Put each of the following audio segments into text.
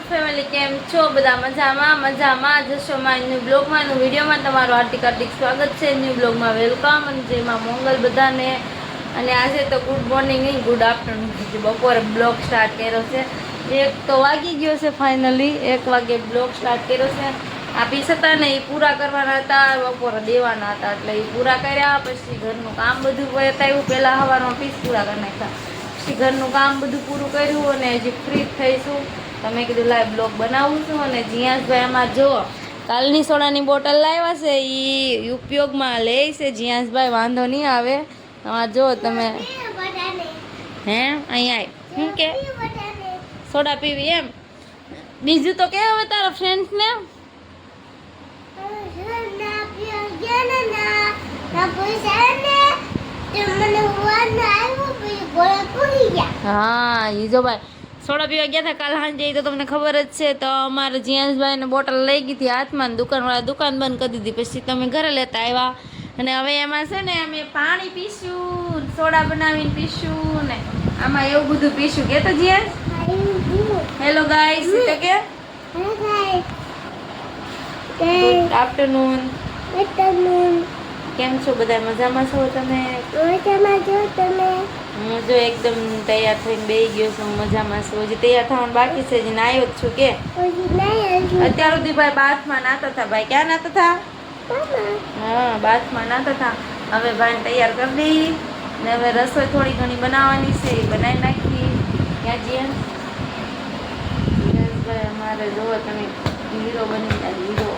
YouTube family કેમ છો બધા મજામાં જશો માં ન્યૂ બ્લોગમાં ન્યૂ વિડીયોમાં તમારું હાર્દિક સ્વાગત છે ન્યૂ બ્લોગમાં વેલકમ અને જેમાં મંગલ બધાને અને આજે તો ગુડ મોર્નિંગ નહીં ગુડ આફ્ટરનૂન બપોરે બ્લોગ સ્ટાર્ટ કર્યો છે 1 તો વાગી ગયો છે ફાઇનલી 1 વાગે બ્લોગ સ્ટાર્ટ કર્યો છે આ પીસ હતા ને એ પૂરા કરવાના હતા બપોરે દેવાના હતા એટલે એ પૂરા કર્યા પછી ઘરનું કામ બધું બતાવ્યું પહેલાં સવારમાં પીસ પૂરા કરી નાખ્યા પછી ઘરનું કામ બધું પૂરું કર્યું અને હજી ફ્રી થઈશું તમે કીધું લાઈવ બ્લોગ બનાવું છું અને જીયાસભાઈ આમાં જો કાલની સોડાની બોટલ લાવ્યા છે એ ઉપયોગમાં લે છે જીયાસભાઈ વાંધો નહીં આવે આમાં જો તમે હે અહીંયા શું કે સોડા પીવી એમ બીજું તો કે હવે તારા ફ્રેન્ડ્સને હા એ જો ભાઈ સોડા પીવા ગયા હતા કાલ સાંજે તો તમને ખબર જ છે તો અમારે જીયાસભાઈને બોટલ લઈ ગઈ હતી હાથમાં દુકાનવાળા દુકાન બંધ કરી દીધી પછી તમે ઘરે લેતા આવ્યા અને હવે એમાં છે ને અમે પાણી પીશું સોડા બનાવીને પીશું ને આમાં એવું બધું પીશું કે તો જીયાસ હેલો ગાઈસ તો કે ગુડ આફ્ટરનૂન કેમ છો બધા મજામાં છો તમે હું જો એકદમ તૈયાર થઈને બેસી ગયો છું મજામાં છું હજી તૈયાર થવાનું બાકી છે હજી નાયો જ છું કે અત્યાર સુધી ભાઈ બાથમાં નાતા હતા ભાઈ ક્યાં નાતા હતા હા બાથમાં નાતા હતા હવે ભાઈને તૈયાર કરી દઈ ને હવે રસોઈ થોડી ઘણી બનાવવાની છે એ બનાવી નાખી ક્યાં જીયાસભાઈ અમારે જોવો તમે હીરો બની જાય હીરો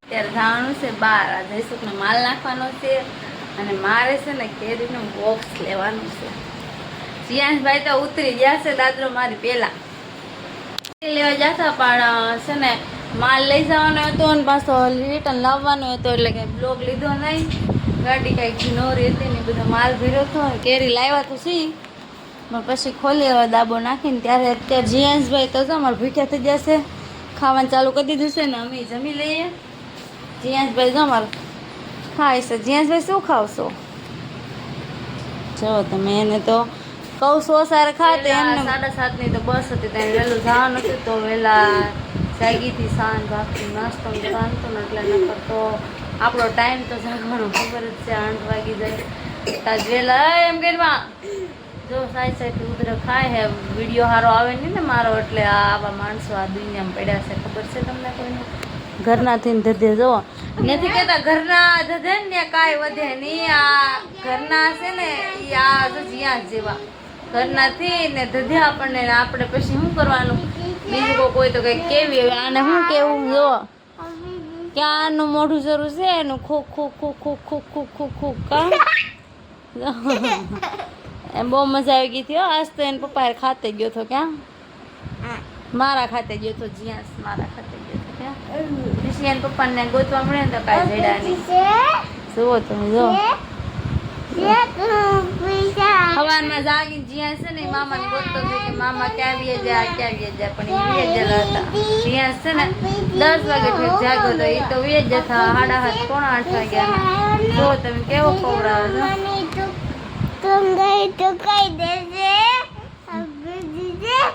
અત્યારે જવાનું છે બહાર આ જયસુખને માલ નાખવાનો છે અને મારે છે ને કેરીનું બોક્સ લેવાનું છે જીયાસભાઈ તો ઉતરી ગયા છે દાદરો મારી પહેલા લેવા જતા પણ છે ને માલ લઈ જવાનો હતો અને પાછો રિટર્ન લાવવાનો હતો એટલે કંઈ બ્લોગ લીધો નહીં ગાડી કાંઈક ન રહેતી ને બધો માલ ભર્યો હતો કેરી લાવ્યા તો સી પણ પછી ખોલી હવે દાબો નાખીને ત્યારે અત્યારે જીયાસભાઈ તો અમારે ભૂખ્યા થઈ જશે ખાવાનું ચાલુ કરી દીધું છે ને અમે જમી લઈએ જીયાસભાઈ જો અમારે ખાય છે જીયાસભાઈ શું ખાવશો જો તમે એને તો કહું સો સારે ખાતે એમને 7:30ની તો બસ હતી ત્યાં વહેલું જવાનું હતું તો વહેલા જાગીથી સાંજ ભાગથી નાસ્તો શાંતો ને એટલે નકર તો આપણો ટાઈમ તો જાગવાનો ખબર જ છે 8 વાગી જાય તાજ વહેલા એમ કરવા જો સાઈડ ઉધર ખાય હે વિડીયો સારો આવે નહીં ને મારો એટલે આવા માણસો આ દુનિયામાં પડ્યા છે ખબર છે તમને કોઈને ઘરના થઈને ધધે જો નથી કહેતા ઘરના ધધે ને કાંઈ વધે નહીં આ ઘરના છે ને એ આ જો જીયાસ જેવા ઘરના થી ને ધધે આપણને આપણે પછી શું કરવાનું બીજું કોઈ તો કંઈક કેવી આને શું કેવું જો ક્યાંનું મોઢું શરૂ છે એનું ખોક ખોક ખોક ખોક ખોક ખોક ખોક ખોક કામ એમ બહુ મજા આવી ગઈ હતી આજ તો એને પપ્પા ખાતે ગયો હતો ક્યાં મારા ખાતે ગયો હતો જીયાસ મારા ખાતે ગયો હતો ક્યાં પછી એને પપ્પાને ગોતવા મળે ને તો કાંઈ જડ્યા નહીં જુઓ તમે જો સવારમાં જાગીને જીયાસ છે ને મામાને ગોતતો હતો કે મામા ક્યાં વ્યા જાય પણ એ વ્યા હતા જીયાસ છે ને 10 વાગે જાગ્યો હતો એ તો વ્યા જતા 7:30 પોણા 8 વાગ્યા જો તમે કેવો ખવડાવો છો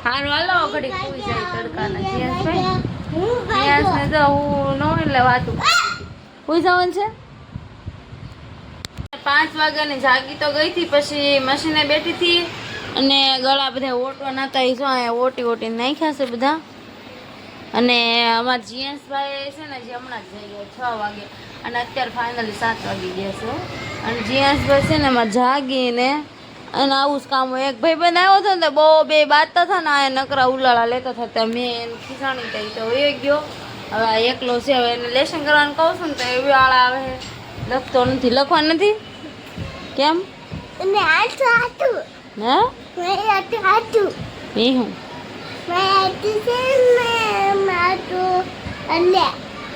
હારું હાલો ઘડી ખુઈ જાય તડકાના જીયાસને જો હું નો એટલે વાતું ખુઈ જવાનું છે 5 વાગ્યાની જાગી તો ગઈ હતી પછી મશીને બેઠી હતી અને ગળા બધા ઓટવાના હતા એ જો અહીંયા ઓટી નાખ્યા છે બધા અને અમારા જીયાસભાઈ છે ને જે હમણાં જ જઈ ગયો 6 વાગે અને અત્યારે ફાઇનલી 7 વાગી ગયા છે અને જીયાસભાઈ છે ને એમાં જાગીને અને આવું જ કામ હોય એક ભાઈ બંધ આવ્યો હતો ને બહુ બે બાજતા હતા ને આ નકરા ઉલાળા લેતા હતા મેં એને ખીસાણી થઈ તો એ ગયો હવે આ એકલો છે હવે એને લેશન કરવાનું કહું છું ને તો એવી આળા આવે લખતો નથી લખવા નથી કેમ હા એ હું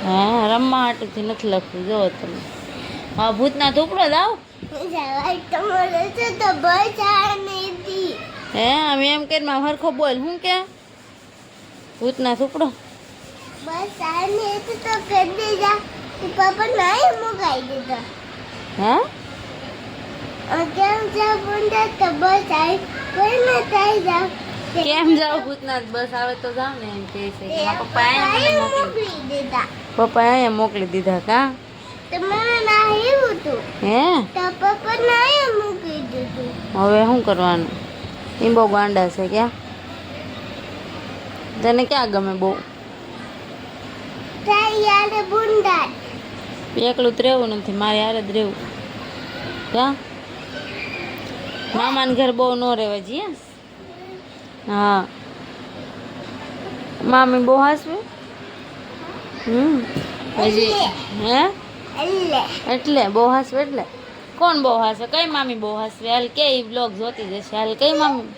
હા રમવા હાટુથી નથી લખવું જો તમે હા ભૂતના ટુકડો દાવ હે અમે એમ કે હરખો બોલ હું કે ભૂતના ટુકડો હા કેમ છે બસ આવી કોઈ ન થઈ જાવ કેમ જાવ ભૂતનાથ? બસ આવે તો જાવ ને એમ કહે છે. પપ્પા અહીંયા મોકલી દીધા કા? હે હવે શું કરવાનું? એ બહુ ગાંડા છે ક્યાં? તને ક્યાં ગમે બહુ? એકલું જ રહેવું નથી, મારે યાર જ રહેવું. ક્યાં મામાને ઘર બહુ ન રહેવા જઈએ. હા મામી બહુ હાસવે. હજી હે એટલે બહુ હાસવે એટલે કોણ બહુ હાસવે? કઈ મામી બહુ હાસવે? હાલ કે બ્લોગ જોતી જશે. હાલ કઈ મામી?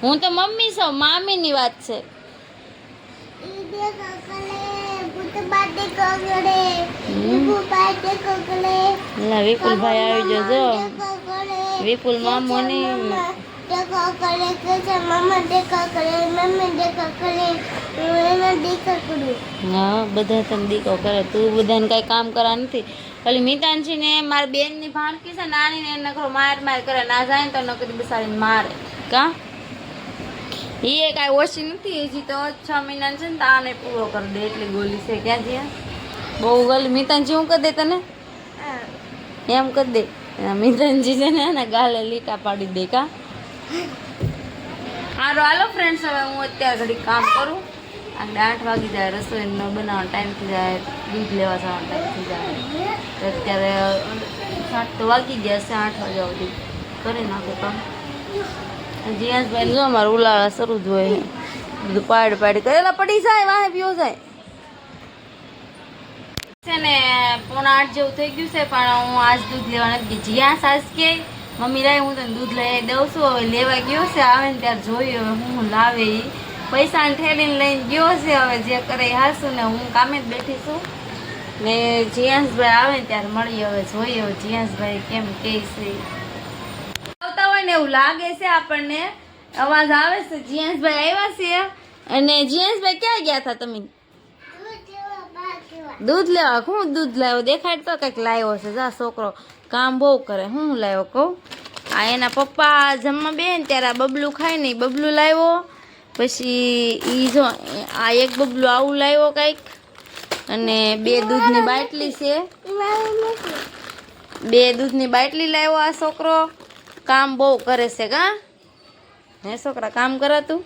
હું તો મમ્મી છું, મામીની વાત છે. વિપુલભાઈ આવી જજો. વિપુલ મામો ની હા બધા તને દીકો કરે. તું બધાને કઈ કામ કરા નથી. ખાલી મિતાંશી ને મારી બેન ની ભાણકી છે નાની ને એને માર કરે. ના જાય ને તો નકરી બસાડીને મારે કા? એ કાંઈ ઓછી નથી. હજી તો 6 મહિના છે ને તો આને પૂરો કરી દે એટલી ગોલી છે. ક્યાં જ્યાં બહુ ગોલી. મિતાંશી હું કરી દે તને એમ કરી દે. મિતાંશી છે ને ગાલે લીટા પાડી દે કા? હારો હાલો ફ્રેન્ડ્સ, હવે હું અત્યારે ઘડી કામ કરું. આગળ 8 વાગી જાય, રસોઈ બનાવવાનો ટાઈમ થઈ જાય, દૂધ લેવા જવાનો ટાઈમ થઈ જાય. અત્યારે 7 તો વાગી ગયા છે. 8 વાગ્યા સુધી કરી નાખું કામ. જીયાસભાઈ જો અમારે ઉલાળા શરૂ જ હોય. બધું પાડી કરેલા પડી જાય, વાહે પીવો જાય છે ને. 7:45 જેવું થઈ ગયું છે પણ હું આજ દૂધ લેવા નથી ગઈ. જીયાસ આજ કે મમ્મી લાવી હું તને દૂધ લઈ દઉં છું. હવે લેવા ગયો છે, આવે ને ત્યારે જોયું હવે હું લાવે. એ પૈસાને ઠેલીને લઈને ગયો છે. હવે જે કરે એ હાસું ને હું કામે જ બેઠી છું ને. જીયાસભાઈ આવે ને ત્યારે મળીએ. હવે જોઈએ હવે જીયાસભાઈ કેમ કે છે. આવતા હોય ને એવું લાગે છે આપણને. અવાજ આવે છે. જીયાસભાઈ આવ્યા છે. અને જીયાસભાઈ ક્યાં ગયા હતા તમે? દૂધ લેવા. હું દૂધ લાવ્યો? દેખાડ તો કંઈક લાવ્યો છે. જા છોકરો કામ બહુ કરે. હું લાવ્યો કહું? આ એના પપ્પા જમવા બે ને ત્યારે આ બબલું ખાય નહીં, બબલું લાવ્યો. પછી એ જો આ એક બબલું આવું લાવ્યો કંઈક. અને 2 દૂધની બાટલી છે. 2 દૂધની બાટલી લાવ્યો આ છોકરો. કામ બહુ કરે છે કા? હે છોકરા કામ કરાતું?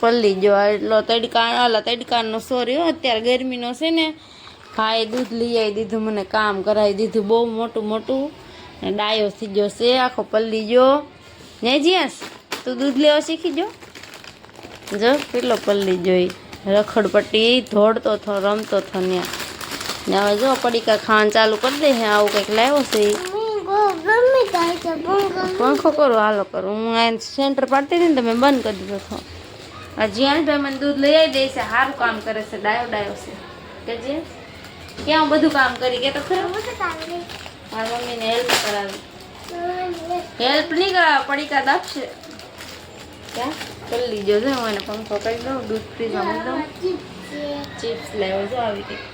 પલ્લી જો એટલો તડકાનો સોરી હો. અત્યારે ગરમીનો છે ને. ભાઈ દૂધ લઈ આવી દીધું, મને કામ કરાવી દીધું બહુ મોટું મોટું. ડાયો થઈ ગયો છે આખો પલ્લી ગયો. ને જીયાસ તું દૂધ લેવા શીખી જો કેટલો પલ્લી જોઈ. રખડપટ્ટી દોડતો થો, રમતો થો ત્યાં. ને હવે જો પડીકા ખાવાનું ચાલુ કરી દે. હે આવું કંઈક લાવ્યો છે. પંખો કરો હાલો કરો. હું આ સેન્ટર પાડતી હતી ને તમે બંધ કરી દીધો હતો. જીયાસભાઈ મને દૂધ લઈ આવી દે છે. સારું કામ કરે છે. ડાયો છે કે જીયાસ? ક્યાં બધું કામ કરી કે તો ખરું? મારી મમ્મીને હેલ્પ કરાવી. હેલ્પ નહીં કરાવે, પડીકા દાબશે. ક્યાં પલ્લી જો હું એને પંખો કરી દઉં. દૂધ ફ્રીજમાં મૂકી દઉં. ચિપ્સ લાવ્યો જો આવી કંઈક.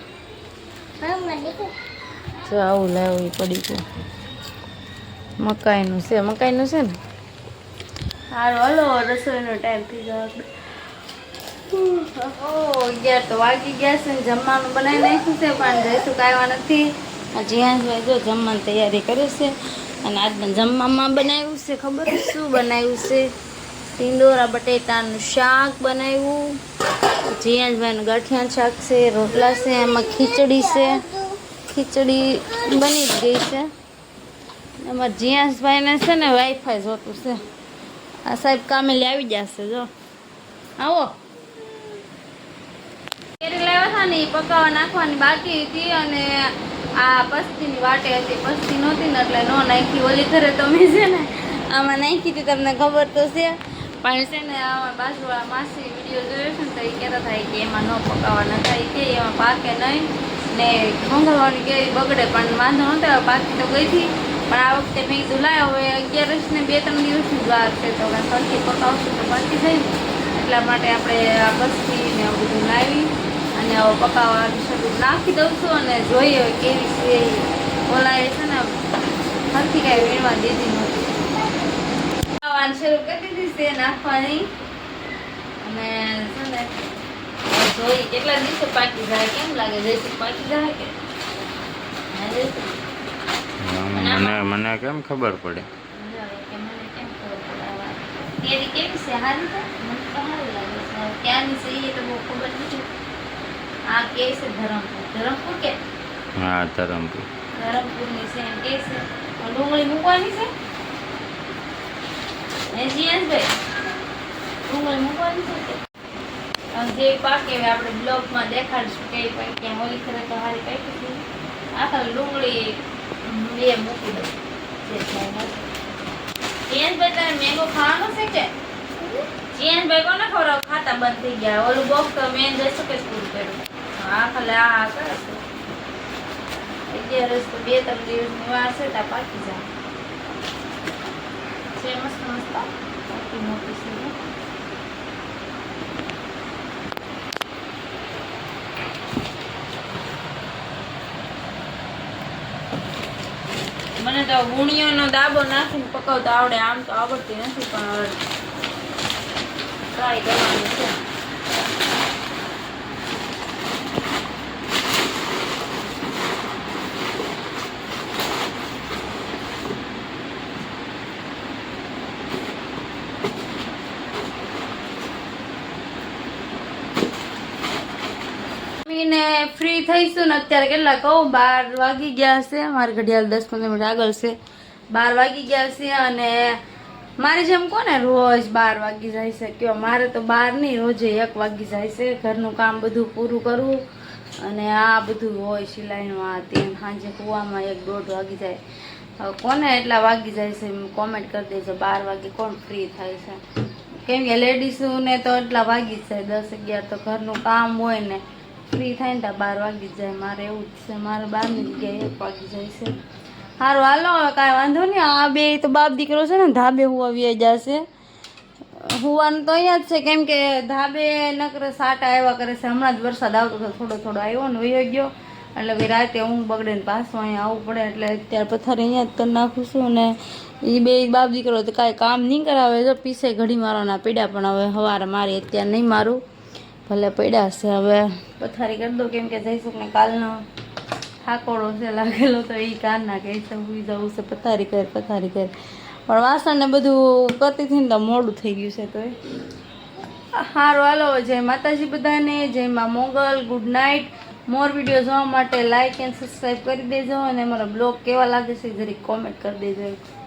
જો આવું લાવ્યું એ પડી ગયું. મકાઈનું છે ને. સારું હાલો રસોઈનો ટાઈમ થઈ જાય. 11 તો વાગી ગયા છે ને. જમવાનું બનાવી નાખ્યું છે પણ જઈશું કાંઈ નથી. જીયાસભાઈ જો જમવાની તૈયારી કરે છે. અને આજના જમવામાં બનાવ્યું છે ખબર શું બનાવ્યું છે? ટીંડોરા બટેટાનું શાક બનાવ્યું. જીયાસભાઈનું ગાંઠિયા શાક છે, રોટલા છે, એમાં ખીચડી છે. ખીચડી બની જ ગઈ છે. એમાં જીયાસભાઈને છે ને વાઈફાઈ જોતું છે. આ સાહેબ કામે લાવી જશે. જો આવો કેરી લાવ્યા હતા ને એ પકાવવા નાખવાની બાકી હતી. અને આ પસ્તીની વાટે હતી, પસ્તી નહોતી ને એટલે ન નાખી. ઓલી ઘરે તો મેં છે ને આમાં નાખી હતી, તમને ખબર તો છે. પણ છે ને આમાં બાજુવાળા માસી વિડીયો જોયો છે ને તો એ કહેતા થાય કે એમાં ન પકાવવા ન થાય કે એમાં પાકે નહીં ને મંગળવારની કેરી બગડે. પણ વાંધો નહોતો, પાકી તો ગઈ હતી. પણ આ વખતે મેં કીધું લાય હવે 11 ને 2-3 દિવસની જ વાર છે તો હવે સરખી પકાવશું તો પાકી જાય ને. એટલા માટે આપણે આ પસ્તી ને બધું લાવી અને હવે પકાવવાનું શરૂ નાખી દઉં છું. અને જોઈએ કેવી છે. ઓલા એ છે ને સરખી કાંઈ વીણવા દીધી નહોતી. પકાવવા નાખવાની શરૂ કરી દીધી છે નાખવાની અને છે ને જોઈ કેટલા દિવસે પાકી જાય કેમ લાગે જઈશું પાકી જાય કે મને કેમ ખબર પડે કેરી કેવી છે હારી છે મને તો સારી લાગે છે ક્યાંની છે એ તો બહુ ખબર નથી આ કે છે ધરમપુર કે હા ધરમપુર ધરમપુરની છે એમ કે છે ડુંગળી મૂકવાની છે જીએસભાઈ ડુંગળી મૂકવાની છે કે જે પાકે આપણે બ્લોગમાં દેખાડીશું કે ક્યાં ઓલી ખરે તો હારી પાકી છે આખા ડુંગળી બે મૂકી દઉં જીએસભાઈ તારે મેંગો ખાવાનો છે કે જીએસભાઈ કોને ખવડાવ ખાતા બંધ થઈ ગયા ઓલું બોક્સ તો મેં 10 રૂપિયા પૂરું કર્યું આ ખાલે આ કરે છે 11 તો 2-3 દિવસની વાર છે ત્યાં પાકી જાય છે મસ્ત મસ્ત મોટી મોટી છે મને તો ગુણિયોનો દાબો નાખીને પકાવતા આવડે આમ તો આવડતી નથી પણ ટ્રાય કરવાનું છે ફ્રી થઈશું ને અત્યારે કેટલા કહું 12 વાગી ગયા છે મારી ઘડિયાળ 10-15 મિનિટ આગળ છે 12 વાગી ગયા છે અને મારી જેમ કોને રોજ 12 વાગી જાય છે કયો મારે તો 12 નહીં રોજે 1 વાગી જાય છે ઘરનું કામ બધું પૂરું કરવું અને આ બધું હોય સિલાઈનું આ તે સાંજે કૂવામાં 1-1.5 વાગી જાય હવે કોને એટલા વાગી જાય છે કોમેન્ટ કરી દેજો 12 વાગે કોણ ફ્રી થાય છે કેમ કે લેડીઝોને તો એટલા વાગી જ જાય 10-11 તો ઘરનું કામ હોય ને ફ્રી થાય ને ત્યાં 12 વાગી જાય મારે એવું જ છે મારે 12ની જગ્યાએ 1 વાગી જાય છે સારું હાલો હવે કાંઈ વાંધો નહીં આ બે તો બાપ દીકરો છે ને ધાબે હુવા આવી જશે હુવાનું તો અહીંયા જ છે કેમ કે ધાબે નકરે સાટા આવ્યા કરે છે હમણાં જ વરસાદ આવતો હતો થોડો થોડો આવ્યો ને વયો ગયો એટલે ભાઈ રાતે ઊંઘ બગડે ને પાછું અહીંયા આવવું પડે એટલે અત્યારે પથારી અહીંયા જ કરી નાખું છું ને એ બે બાપ દીકરો તો કાંઈ કામ નહીં કરાવે જો પીસે ઘડી મારવાના પીડા પણ હવે સવારે મારી અત્યારે નહીં મારું ભલે પડ્યા છે હવે પથારી કરી દો કેમ કે જઈશું ને કાલનો થાકોડો છે લાગેલો તો એ કાન ના કહે છે સુઈ જવું છે પથારી કર પણ વાસણ ને બધું કરતી હતી ને તો મોડું થઈ ગયું છે તો સારું હાલો જય માતાજી બધાને જય મા Mogal good night more video જોવા માટે લાઇક એન્ડ સબસ્ક્રાઈબ કરી દેજો અને મારો બ્લોગ કેવા લાગે છે જરીક કોમેન્ટ કરી દેજો